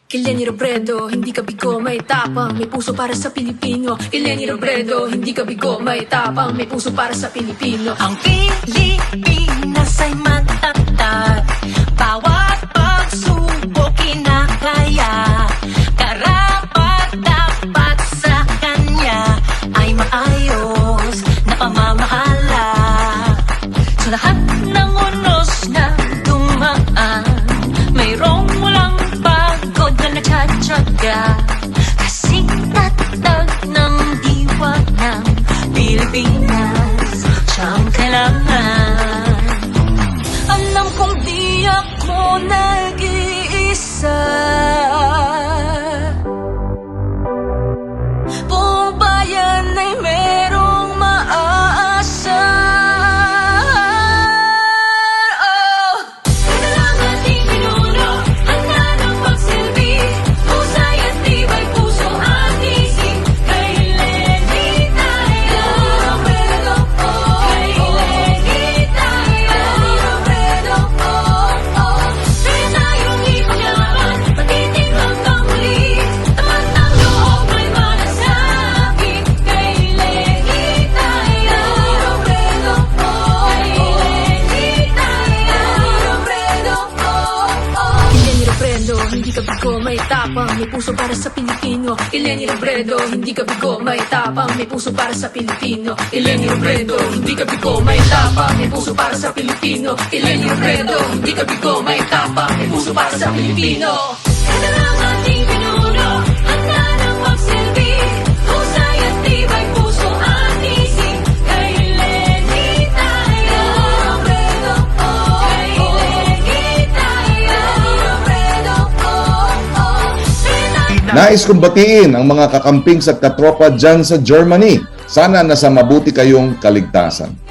Kay Leni Robredo, hindi ka bigo, may tapang, may puso para sa Pilipino. Kay Leni Robredo, hindi ka bigo, may tapang, may puso para sa Pilipino. Ang Pilipinas ay matatag, bawat pagsubok kinakaya. Karapat dapat sa kanya ay maayos na pamamahala. Sa lahat ng unos na dumaan, mayroong walang pagod na nagtsatsaga. Kasing tatag ng diwa ng Pilipinas, siyang kailangan. Alam kong di ako nag-iisa, buong bayan ay merong maaasa. Hindi ka bigo, may tapang, may puso para sa Pilipino. Kay Leni Robredo, hindi ka bigo, may tapang, may puso para sa Pilipino. Kay Leni Robredo, hindi ka bigo, may tapang, may puso para sa Pilipino. Kay Leni Robredo, hindi ka bigo, may tapang, may puso para sa Pilipino. Ito lang ating pinuno, handa ng magsilbi, husay at tibay puso at isip. Kay Leni tayo, Robredo, kay Leni tayo, Robredo, Nais kong batiin ang mga kakampings at katropa dyan sa Germany. Sana nasa mabuti kayong kaligtasan.